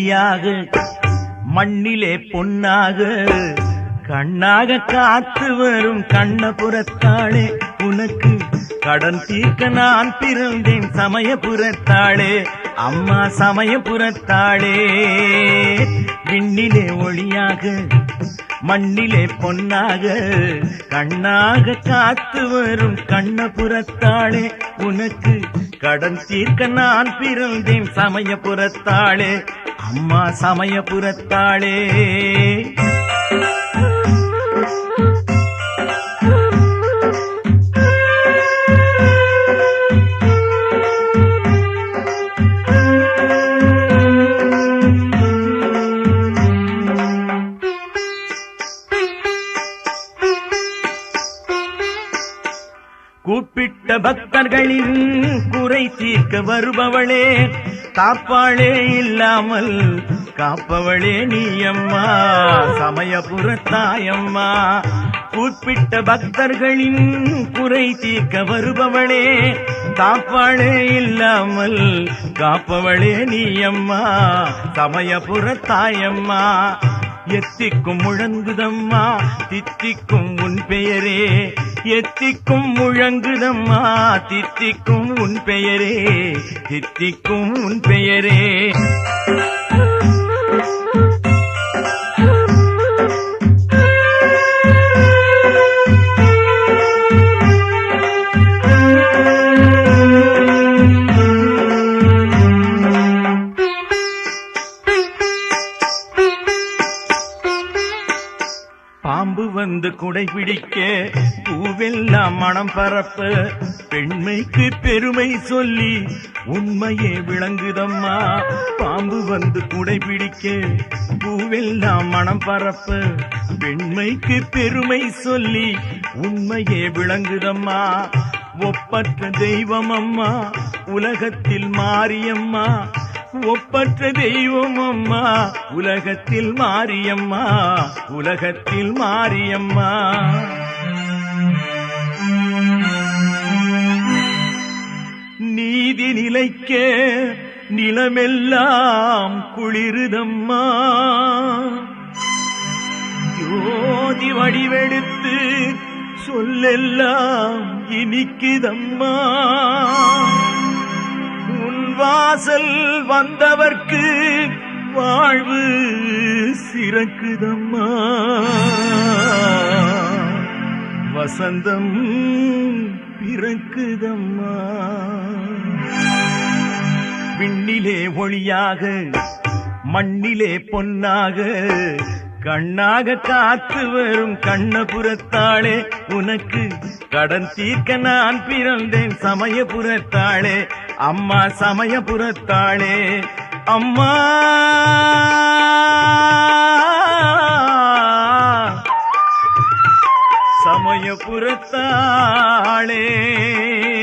ஒளியாக மண்ணிலே பொன்னாக கண்ணாக காத்து வரும் கண்ணபுரத்தாளே உனக்கு கடன் தீர்க்க நான் பிறந்தேன் சமயபுரத்தாளே அம்மா சமயபுரத்தாளே. விண்ணிலே ஒளியாக மண்ணிலே பொன்னாக கண்ணாக காத்து வரும் கண்ணபுரத்தாளே உனக்கு கடன் தீர்க்க நான் பிறந்தேன் சமயபுரத்தாளே அம்மா சமயபுரத்தாளே. கூப்பிட்ட பக்தர்களின் குறை தீர்க்க வருபவளே காப்பாளே இல்லாமல் காப்பவளே நீ அம்மா சமயபுரத்தாயம்மா. கூப்பிட்ட பக்தர்களின் குறை தீர்க்க வருபவளே காப்பாளே இல்லாமல் காப்பவளே நீ அம்மா சமயபுரத்தாயம்மா. எத்திக்கும் முழங்குதம்மா தித்திக்கும் உன் பெயரே எத்திக்கும் முழங்குதம்மா தித்திக்கும் உன் பெயரே தித்திக்கும் உன் பெயரே. பாம்பு வந்து குடை பிடிக்க பூவெல்லாம் மனம் பரப்ப பெண்மைக்கு பெருமை சொல்லி உண்மையே விளங்குதம்மா. பாம்பு வந்து குடை பிடிக்க பூவெல்லாம் மனம் பரப்ப பெண்மைக்கு பெருமை சொல்லி உண்மையே விளங்குதம்மா. ஒப்பற்ற தெய்வம் அம்மா உலகத்தில் மாரியம்மா ஒப்பற்ற தெய்வம் அம்மா உலகத்தில் மாரியம்மா உலகத்தில் மாரியம்மா. நீதி நிலைக்க நிலமெல்லாம் குளிருதம்மா ஜோதி வடிவெடுத்து சொல்லெல்லாம் இனிக்குதம்மா. வாசல் வந்தவர்க்கு வாழ்வு சிறக்குதம்மா வசந்தம் பிறக்குதம்மா. விண்ணிலே ஒளியாக மண்ணிலே பொன்னாக கண்ணாக காத்து வரும் கண்ணபுரத்தாளே உனக்கு கடன் தீர்க்க நான் பிறந்தேன் சமயபுரத்தாளே அம்மா சமயபுரத்தாளே அம்மா சமயபுரத்தாளே.